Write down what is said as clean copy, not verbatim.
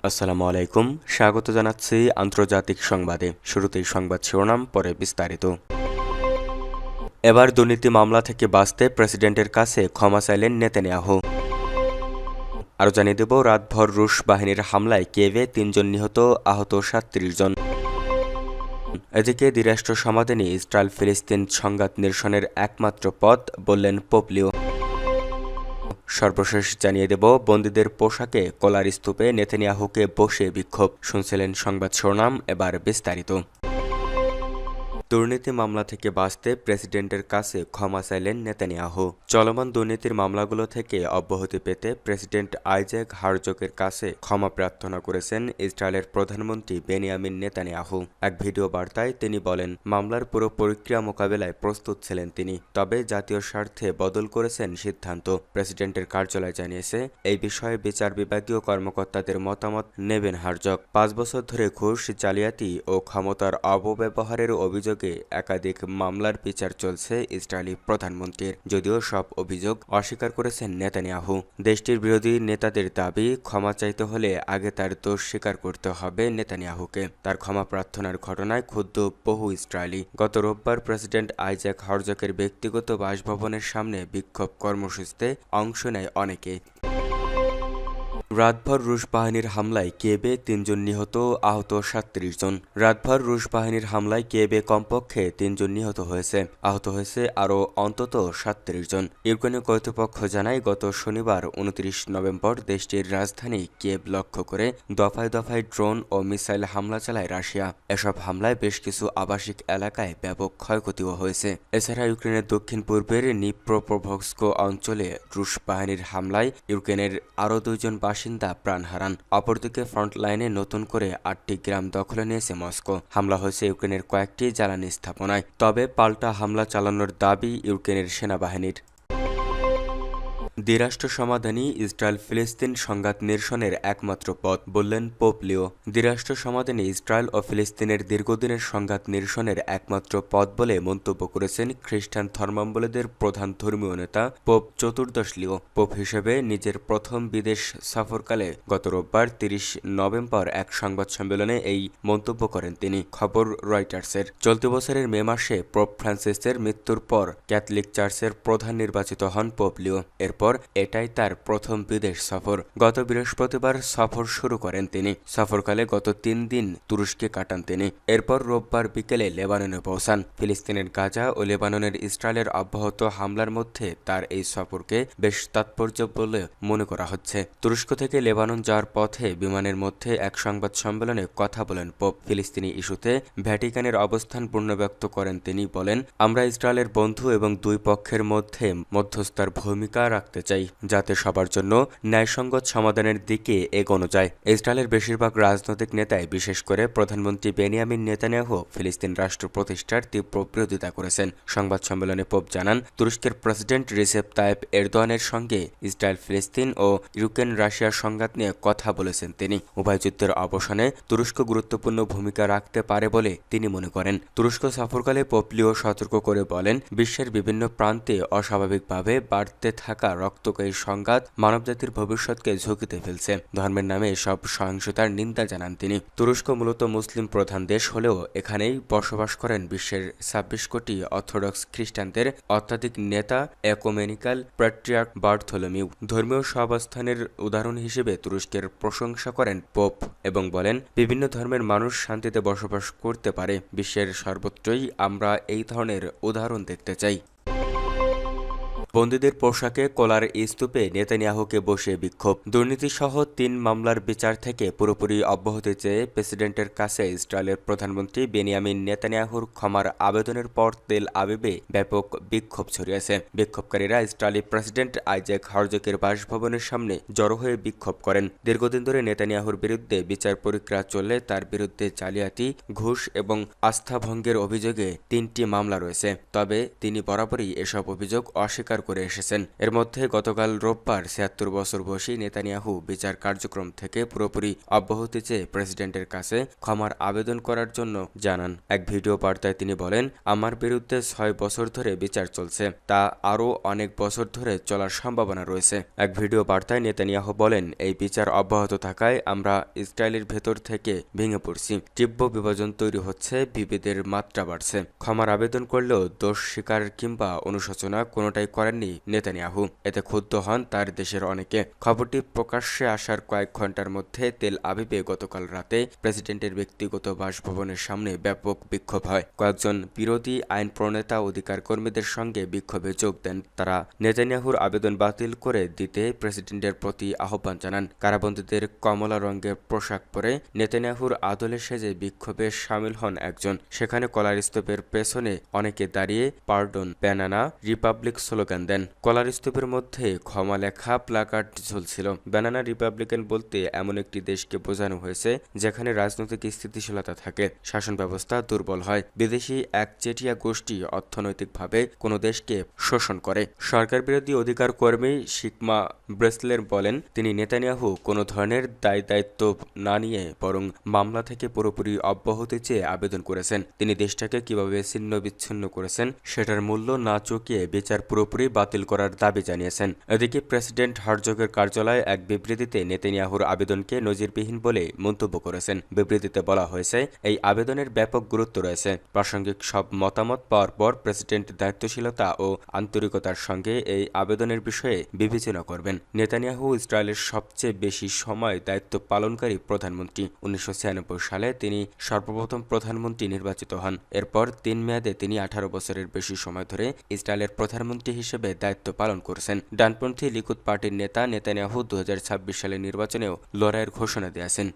আসসালামু আলাইকুম। স্বাগত জানাচ্ছি আন্তর্জাতিক সংবাদে। শুরুতেই সংবাদ শিরোনাম, পরে বিস্তারিত। এবার দুর্নীতি মামলা থেকে বাঁচতে প্রেসিডেন্টের কাছে ক্ষমা চাইলেন নেতানিয়াহু। আরও জানিয়ে দেব, রাতভর রুশ বাহিনীর হামলায় কিয়েভে ৩ জন নিহত, আহত ৩৭ জন। এদিকে দ্বিরাষ্ট্র সমাধানে ইসরায়েল ফিলিস্তিন সংঘাত নিরসনের একমাত্র পথ বললেন পোপ লিও। সর্বশেষ জানিয়ে দেব, বন্দীদের পোশাকে কলার স্তূপে নেতানিয়াহুকে বসে বিক্ষোভ। শুনছিলেন সংবাদ শিরোনাম, এবার বিস্তারিত। দুর্নীতি মামলা থেকে বাঁচতে প্রেসিডেন্টের কাছে ক্ষমা চাইলেন নেতানিয়াহু। চলমান দুর্নীতির মামলাগুলো থেকে অব্যাহতি পেতে প্রেসিডেন্ট আইজ্যাক হারজগের কাছে ক্ষমা প্রার্থনা করেছেন ইসরায়েলের প্রধানমন্ত্রী বেনিয়ামিন নেতানিয়াহু। এক ভিডিও বার্তায় তিনি বলেন, মামলার পুরো প্রক্রিয়া মোকাবেলায় প্রস্তুত ছিলেন তিনি, তবে জাতীয় স্বার্থে বদল করেছেন সিদ্ধান্ত। প্রেসিডেন্টের কার্যালয় জানিয়েছে, এই বিষয়ে বিচার বিভাগীয় কর্মকর্তাদের মতামত নেবেন হারজগ। ৫ বছর ধরে ঘুষ, জালিয়াতি ও ক্ষমতার অপব্যবহারের অভিযোগে একাধিক মামলার বিচার চলছে ইসরায়েলি প্রধানমন্ত্রীর, যদিও সব অভিযোগ অস্বীকার করেছেন নেতানিয়াহু। দেশটির বিরোধী নেতাদের দাবি, ক্ষমা চাইতে হলে আগে তার দোষ স্বীকার করতে হবে নেতানিয়াহুকে। তার ক্ষমা প্রার্থনার ঘটনায় ক্ষুব্ধ বহু ইসরায়েলি। গত রোববার প্রেসিডেন্ট আইজ্যাক হারজগের ব্যক্তিগত বাসভবনের সামনে বিক্ষোভ কর্মসূচিতে অংশ নেয় অনেকে। রাতভর রুশ বাহিনীর হামলায় কিয়েভে ৩ জন নিহত, আহত ৩৭ জন। রাতভর রুশ বাহিনীর হামলায় কিয়েভে কমপক্ষে ৩ জন নিহত হয়েছে, আহত হয়েছে আরও অন্তত ৩৭ জন। ইউক্রেনীয় কর্তৃপক্ষ জানায়, গত শনিবার ২৯ নভেম্বর দেশটির রাজধানী কিয়েভ লক্ষ্য করে দফায় দফায় ড্রোন ও মিসাইল হামলা চালায় রাশিয়া। এসব হামলায় বেশ কিছু আবাসিক এলাকায় ব্যাপক ক্ষয়ক্ষতিও হয়েছে। এছাড়া ইউক্রেনের দক্ষিণ পূর্বের নিপ্রোপেট্রোভস্ক অঞ্চলে রুশ বাহিনীর হামলায় ইউক্রেনের আরও ২ জন বাসিন্দা প্রাণ হারান। অপরদিকে ফ্রন্ট লাইনে নতুন করে ৮টি গ্রাম দখলে নিয়েছে মস্কো। হামলা হয়েছে ইউক্রেনের কয়েকটি জ্বালানি স্থাপনায়, তবে পাল্টা হামলা চালানোর দাবি ইউক্রেনের সেনাবাহিনীর। দ্বিরাষ্ট্র সমাধানই ইসরায়েল ফিলিস্তিন সংঘাত নিরসনের একমাত্র পথ বললেন পোপ লিও। দ্বিরাষ্ট্র সমাধানে ইসরায়েল ও ফিলিস্তিনের দীর্ঘদিনের সংঘাত নিরসনের একমাত্র পথ বলে মন্তব্য করেছেন খ্রিস্টান ধর্মাবলম্বীদের প্রধান ধর্মীয় নেতা পোপ চতুর্দশ লিও। পোপ হিসেবে নিজের প্রথম বিদেশ সফরকালে গত রোববার ৩০ নভেম্বর এক সংবাদ সম্মেলনে এই মন্তব্য করেন তিনি। খবর রয়টার্সের। চলতি বছরের মে মাসে পোপ ফ্রান্সিসের মৃত্যুর পর ক্যাথলিক চার্চের প্রধান নির্বাচিত হন পোপ লিও। এরপর এটাই তার প্রথম বিদেশ সফর। গত বৃহস্পতিবার সফর শুরু করেন তিনি। সফরকালে গত ৩ দিন তুরস্কে কাটান তিনি। এরপর রোববার বিকেলে লেবাননে পৌঁছান। ফিলিস্তিনের গাজা ও লেবাননের ইসরায়েলের অব্যাহত হামলার মধ্যে তার এই সফরকে বেশ তাৎপর্য বলে মনে করা হচ্ছে। তুরস্ক থেকে লেবানন যাওয়ার পথে বিমানের মধ্যে এক সংবাদ সম্মেলনে কথা বলেন পোপ। ফিলিস্তিনি ইস্যুতে ভ্যাটিকানের অবস্থান পুনর্ব্যক্ত করেন তিনি। বলেন, আমরা ইসরায়েলের বন্ধু এবং দুই পক্ষের মধ্যে মধ্যস্থার ভূমিকা রাখতে চাই, যাতে সবার জন্য ন্যায়সঙ্গত সমাধানের দিকে এগোনো যায়। ইসরায়েলের বেশিরভাগ রাজনৈতিক নেতাই, বিশেষ করে প্রধানমন্ত্রী বেনিয়ামিন নেতানিয়াহু, ফিলিস্তিন রাষ্ট্র প্রতিষ্ঠার তীব্র বিরোধিতা করেছেন। সংবাদ সম্মেলনে পোপ জানান, তুরস্কের প্রেসিডেন্ট রিসেপ তাইপ এরদোয়ানের সঙ্গে ইসরায়েল ফিলিস্তিন ও ইউক্রেন রাশিয়ার সংঘাত নিয়ে কথা বলেছেন তিনি। উভয় যুদ্ধের অবসানে তুরস্ক গুরুত্বপূর্ণ ভূমিকা রাখতে পারে বলে তিনি মনে করেন। তুরস্ক সফরকালে পোপ লিও সতর্ক করে বলেন, বিশ্বের বিভিন্ন প্রান্তে অস্বাভাবিকভাবে বাড়তে থাকা রক্তক্ষয়ী সংঘাত মানবজাতির ভবিষ্যৎকে ঝুঁকিতে ফেলছে। ধর্মের নামে এসব সহিংসতার নিন্দা জানান তিনি। তুরস্ক মূলত মুসলিম প্রধান দেশ হলেও এখানেই বসবাস করেন বিশ্বের ২৬ কোটি অর্থোডক্স খ্রিস্টানদের অত্যাধিক নেতা একোমেনিক্যাল প্যাট্রিয়ার্ক বার্থোলোমিউ। ধর্মীয় সহাবস্থানের উদাহরণ হিসেবে তুরস্কের প্রশংসা করেন পোপ এবং বলেন, বিভিন্ন ধর্মের মানুষ শান্তিতে বসবাস করতে পারে। বিশ্বের সর্বত্রই আমরা এই ধরনের উদাহরণ দেখতে চাই। বন্দীদের পোশাকে কলার স্তূপে নেতানিয়াহুকে বসে বিক্ষোভ। দুর্নীতিসহ ৩ মামলার বিচার থেকে পুরোপুরি অব্যাহতি চেয়ে প্রেসিডেন্টের কাছে ইসরায়েলের প্রধানমন্ত্রী বেনিয়ামিন নেতানিয়াহুর ক্ষমার আবেদনের পর তেল আবিবে ব্যাপক বিক্ষোভ ছড়িয়েছে। বিক্ষোভকারীরা ইসরায়েলি প্রেসিডেন্ট আইজ্যাক হারজগের বাসভবনের সামনে জড়ো হয়ে বিক্ষোভ করেন। দীর্ঘদিন ধরে নেতানিয়াহুর বিরুদ্ধে বিচার প্রক্রিয়া চললে তার বিরুদ্ধে জালিয়াতি, ঘুষ এবং আস্থা ভঙ্গের অভিযোগে ৩টি মামলা রয়েছে, তবে তিনি বরাবরই এসব অভিযোগ অস্বীকার করে এসেছেন। এর মধ্যে গতকাল রোববার ৭৬ বছর বয়সী নেতানিয়াহু বিচার কার্যক্রম থেকে পুরোপুরি অব্যাহতি চেয়ে প্রেসিডেন্টের কাছে ক্ষমার আবেদন করার জন্য জানান। এক ভিডিও বার্তায় তিনি বলেন, আমার বিরুদ্ধে ৬ বছর ধরে বিচার চলছে, তা আরও অনেক বছর ধরে চলার সম্ভাবনা রয়েছে। এক ভিডিও বার্তায় নেতানিয়াহু বলেন, এই বিচার অব্যাহত থাকায় আমরা ইসরায়েলের ভেতর থেকে ভেঙে পড়ছি। তীব্র বিভাজন তৈরি হচ্ছে, বিভেদের মাত্রা বাড়ছে। ক্ষমার আবেদন করলেও দোষ স্বীকার কিংবা অনুশোচনা কোনোটাই করেননি নেতানিয়াহু। এতে ক্ষুব্ধ হন তার দেশের অনেকে। খবরটি প্রকাশ্যে আসার কয়েক ঘন্টার মধ্যে তেল আবিবে গতকাল রাতে প্রেসিডেন্টের ব্যক্তিগত বাসভবনের সামনে ব্যাপক বিক্ষোভ হয়। কয়েকজন বিরোধী আইন প্রণেতা অধিকার কর্মীদের সঙ্গে বিক্ষোভে যোগ দেন। তারা নেতানিয়াহুর আবেদন বাতিল করে দিতে প্রেসিডেন্টের প্রতি আহ্বান জানান। কারাবন্দীদের কমলা রঙের পোশাক পরে নেতানিয়াহুর আদলে সেজে বিক্ষোভে সামিল হন একজন। সেখানে কলার স্তূপের পেছনে অনেকে দাঁড়িয়ে পার্ডন ব্যানানা রিপাবলিক স্লোগান দেন। কলার স্তূপের মধ্যে ক্ষমা লেখা প্লাকার্ড ঝুলছিল। ব্যানানা রিপাবলিকান বলতে এমন একটি দেশকে বোঝানো হয়েছে যেখানে রাজনৈতিক স্থিতিশীলতা থাকে, শাসন ব্যবস্থা দুর্বল হয়, বিদেশি একচেটিয়া গোষ্ঠী অর্থনৈতিকভাবে কোনো দেশকে শোষণ করে। সরকার বিরোধী অধিকার কর্মী শিকমা ব্রেসলের বলেন, তিনি নেতানিয়াহু কোনো ধরনের দায়িত্ব না নিয়ে বরং মামলা থেকে পুরোপুরি অব্যাহতি চেয়ে আবেদন করেছেন। তিনি দেশটাকে কিভাবে ছিন্ন বিচ্ছিন্ন করেছেন সেটার মূল্য না চুকিয়ে বিচার পুরোপুরি বাতিল করার দাবি জানিয়েছেন। এদিকে প্রেসিডেন্ট হার্জগের কার্যালয় এক বিবৃতিতে নেতানিয়াহুর আবেদনকে নজিরবিহীন বলে মন্তব্য করেছেন। বিবৃতিতে বলা হয়েছে, এই আবেদনের ব্যাপক গুরুত্ব রয়েছে। প্রাসঙ্গিক সব মতামত পাওয়ার পর প্রেসিডেন্ট দায়িত্বশীলতা ও আন্তরিকতার সঙ্গে এই আবেদনের বিষয়ে বিবেচনা করবেন। নেতানিয়াহু ইসরায়েলের সবচেয়ে বেশি সময় দায়িত্ব পালনকারী প্রধানমন্ত্রী। ১৯৯৬ সালে তিনি সর্বপ্রথম প্রধানমন্ত্রী নির্বাচিত হন। এরপর ৩ মেয়াদে তিনি ১৮ বছরের বেশি সময় ধরে ইসরায়েলের প্রধানমন্ত্রী হিসেবে দায়িত্ব পালন করছেন। ডানপন্থী লিকুদ পার্টির নেতা নেতানিয়াহু ২০২৬ সালের নির্বাচনেও লড়াইয়ের ঘোষণা দিয়েছেন।